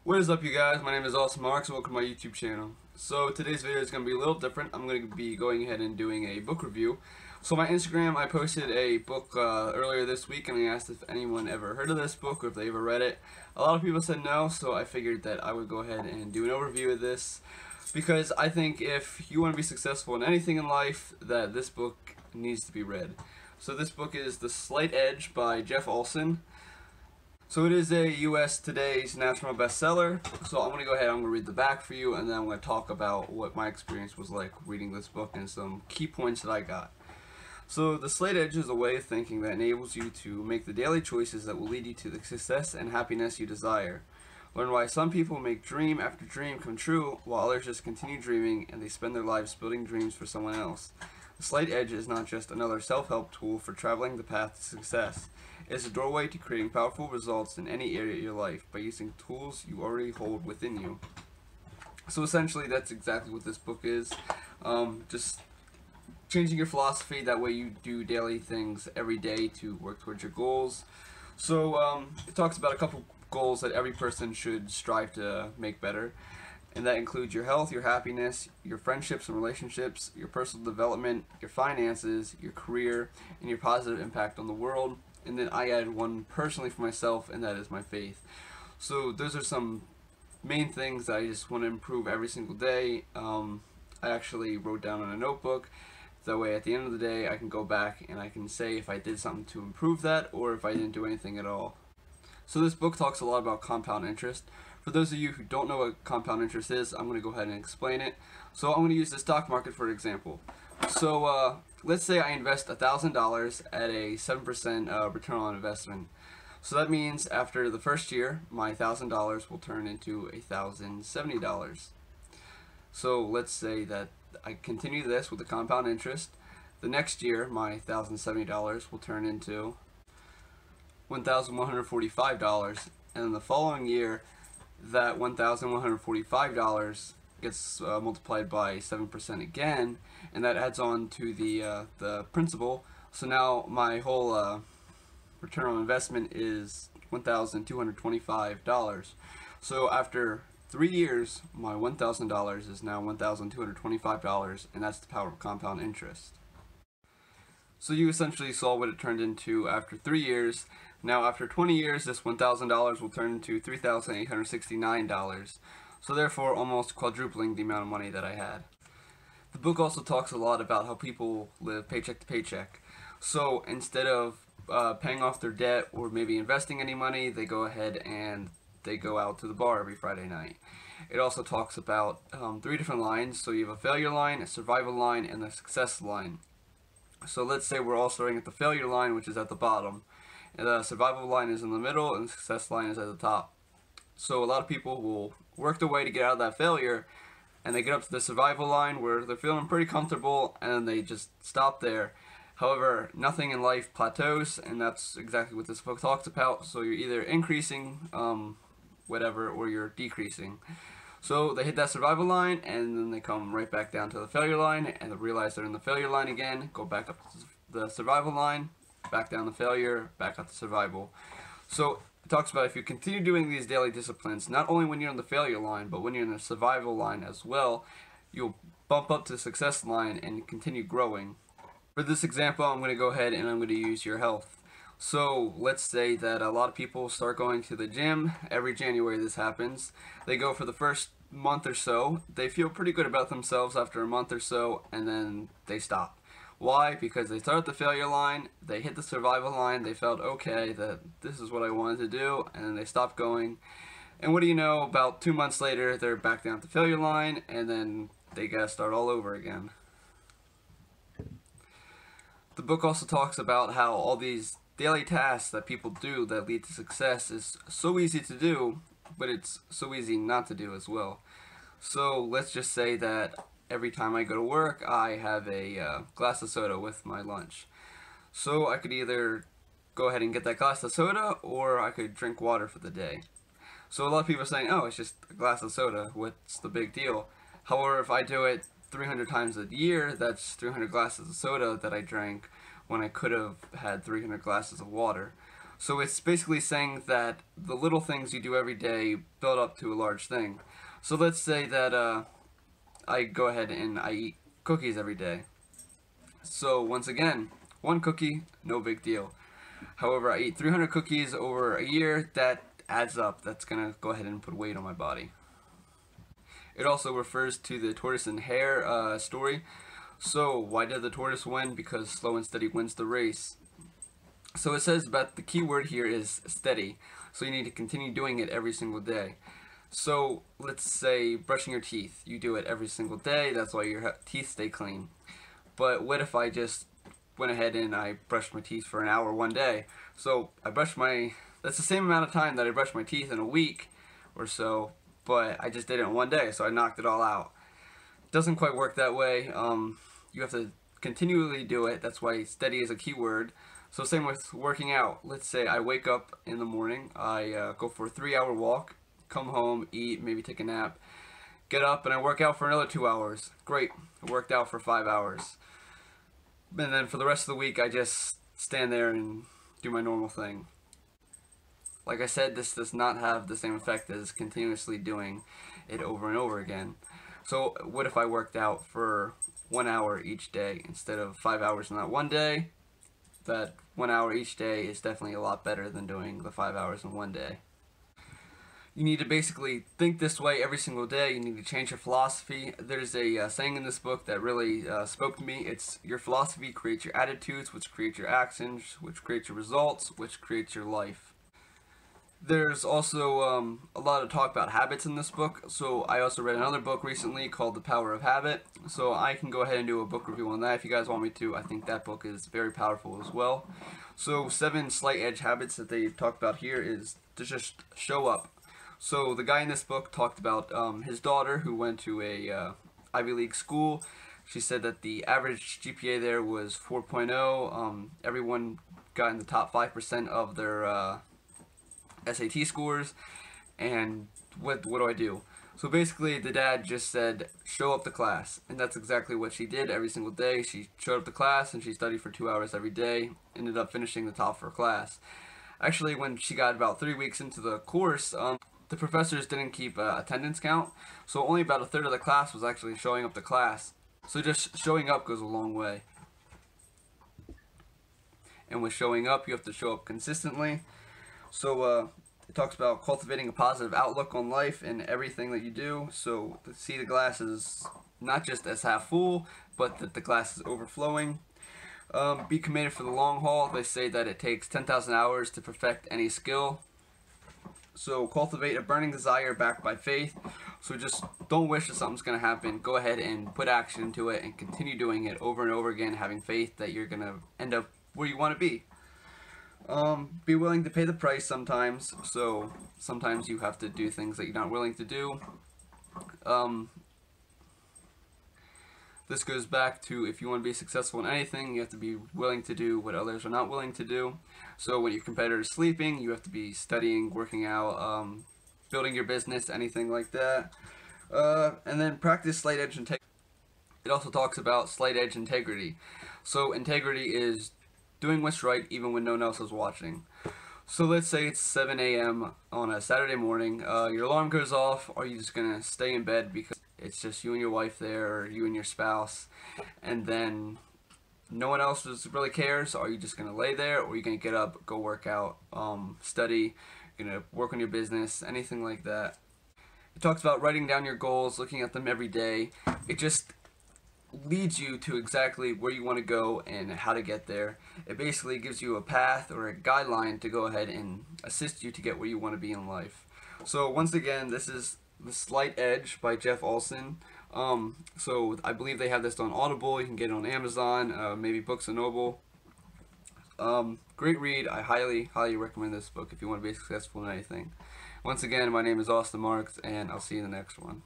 What is up, you guys? My name is OLSON and welcome to my YouTube channel. So today's video is going to be a little different. I'm going to be going ahead and doing a book review. So on my Instagram, I posted a book earlier this week, and I asked if anyone ever heard of this book or if they ever read it. A lot of people said no, so I figured that I would go ahead and do an overview of this, because I think if you want to be successful in anything in life, that this book needs to be read. So this book is The Slight Edge by Jeff Olson. So it is a US Today's national bestseller. So I'm going to go ahead, I'm going to read the back for you, and then I'm going to talk about what my experience was like reading this book and some key points that I got. So the Slight Edge is a way of thinking that enables you to make the daily choices that will lead you to the success and happiness you desire. Learn why some people make dream after dream come true, while others just continue dreaming and they spend their lives building dreams for someone else. The Slight Edge is not just another self-help tool for traveling the path to success. It is a doorway to creating powerful results in any area of your life by using tools you already hold within you. So essentially, that's exactly what this book is. Just changing your philosophy, that way you do daily things every day to work towards your goals. So it talks about a couple goals that every person should strive to make better. And that includes your health, your happiness, your friendships and relationships, your personal development, your finances, your career, and your positive impact on the world. And then I added one personally for myself, and that is my faith. So those are some main things that I just want to improve every single day. I actually wrote down on a notebook. That way at the end of the day I can go back and I can say if I did something to improve that or if I didn't do anything at all. So this book talks a lot about compound interest. For those of you who don't know what compound interest is, I'm going to go ahead and explain it. So I'm going to use the stock market for example. So let's say I invest $1,000 at a 7% return on investment. So that means after the first year, my $1,000 will turn into $1,070. So let's say that I continue this with the compound interest. The next year, my $1,070 will turn into $1,145, and then the following year, that $1,145 gets multiplied by 7% again, and that adds on to the principal. So now my whole return on investment is $1,225. So after 3 years, my $1,000 is now $1,225, and that's the power of compound interest. So you essentially saw what it turned into after 3 years. Now after 20 years, this $1,000 will turn into $3,869. So therefore, almost quadrupling the amount of money that I had. The book also talks a lot about how people live paycheck to paycheck. So instead of paying off their debt or maybe investing any money, they go ahead and they go out to the bar every Friday night. It also talks about 3 different lines. So you have a failure line, a survival line, and a success line. So let's say we're all starting at the failure line, which is at the bottom. And the survival line is in the middle, and the success line is at the top. So a lot of people will work their way to get out of that failure, and they get up to the survival line where they're feeling pretty comfortable, and then they just stop there. However, nothing in life plateaus, and that's exactly what this book talks about. So you're either increasing whatever, or you're decreasing. So they hit that survival line, and then they come right back down to the failure line, and they realize they're in the failure line again, go back up to the survival line, back down the failure, back up to survival. So it talks about if you continue doing these daily disciplines, not only when you're on the failure line, but when you're in the survival line as well, you'll bump up to the success line and continue growing. For this example, I'm going to go ahead and I'm going to use your health. So let's say that a lot of people start going to the gym. Every January this happens. They go for the first month or so. They feel pretty good about themselves after a month or so, and then they stop. Why? Because they start at the failure line, they hit the survival line, they felt okay, that this is what I wanted to do, and then they stopped going. And what do you know, about 2 months later, they're back down at the failure line, and then they gotta start all over again. The book also talks about how all these daily tasks that people do that lead to success is so easy to do, but it's so easy not to do as well. So let's just say that every time I go to work, I have a glass of soda with my lunch. So I could either go ahead and get that glass of soda, or I could drink water for the day. So a lot of people are saying, oh, it's just a glass of soda, what's the big deal? However, if I do it 300 times a year, that's 300 glasses of soda that I drank when I could have had 300 glasses of water. So it's basically saying that the little things you do every day build up to a large thing. So let's say that I go ahead and I eat cookies every day. So once again, one cookie, no big deal. However, I eat 300 cookies over a year, that adds up. That's gonna go ahead and put weight on my body. It also refers to the tortoise and hare story. So why did the tortoise win? Because slow and steady wins the race. So it says about the key word here is steady. So you need to continue doing it every single day. So let's say brushing your teeth. You do it every single day. That's why your teeth stay clean. But what if I just went ahead and I brushed my teeth for an hour one day? So that's the same amount of time that I brushed my teeth in a week or so, but I just did it in one day, so I knocked it all out. It doesn't quite work that way. You have to continually do it. That's why steady is a key word. So same with working out. Let's say I wake up in the morning, I go for a 3-hour walk, come home, eat, maybe take a nap, get up, and I work out for another 2 hours. Great, I worked out for 5 hours. And then for the rest of the week, I just stand there and do my normal thing. Like I said, this does not have the same effect as continuously doing it over and over again. So what if I worked out for 1 hour each day instead of 5 hours in that one day? That 1 hour each day is definitely a lot better than doing the 5 hours in one day. You need to basically think this way every single day. You need to change your philosophy. There's a saying in this book that really spoke to me. It's your philosophy creates your attitudes, which create your actions, which creates your results, which creates your life. There's also a lot of talk about habits in this book. So I also read another book recently called The Power of Habit. So I can go ahead and do a book review on that if you guys want me to. I think that book is very powerful as well. So 7 slight edge habits that they talked about here is to just show up. So the guy in this book talked about his daughter who went to a Ivy League school. She said that the average GPA there was 4.0. Everyone got in the top 5% of their SAT scores. And what do I do? So basically the dad just said, show up to class. And that's exactly what she did every single day. She showed up to class and she studied for 2 hours every day. Ended up finishing the top of her class. Actually, when she got about 3 weeks into the course, the professors didn't keep attendance count, so only about a third of the class was actually showing up to class. So just showing up goes a long way. And with showing up, you have to show up consistently. So it talks about cultivating a positive outlook on life and everything that you do. So to see the glass is not just as half full, but that the glass is overflowing. Be committed for the long haul. They say that it takes 10,000 hours to perfect any skill. So cultivate a burning desire backed by faith. So just don't wish that something's going to happen. Go ahead and put action into it and continue doing it over and over again, having faith that you're going to end up where you want to be. Be willing to pay the price sometimes. So sometimes you have to do things that you're not willing to do. This goes back to if you want to be successful in anything, you have to be willing to do what others are not willing to do. So when your competitor is sleeping, you have to be studying, working out, building your business, anything like that. And then practice slight edge integrity. It also talks about slight edge integrity. So integrity is doing what's right even when no one else is watching. So let's say it's 7 a.m. on a Saturday morning. Your alarm goes off. Are you just going to stay in bed because it's just you and your wife there, or you and your spouse, and then no one else really cares? Are you just going to lay there, or are you going to get up, go work out, study, you're going to work on your business, anything like that? It talks about writing down your goals, looking at them every day. It just leads you to exactly where you want to go and how to get there. It basically gives you a path or a guideline to go ahead and assist you to get where you want to be in life. So once again, this is The Slight Edge by Jeff Olson. So I believe they have this on Audible. You can get it on Amazon, maybe Books and Noble. Great read. I highly recommend this book if you want to be successful in anything. Once again, my name is Austin Marks, and I'll see you in the next one.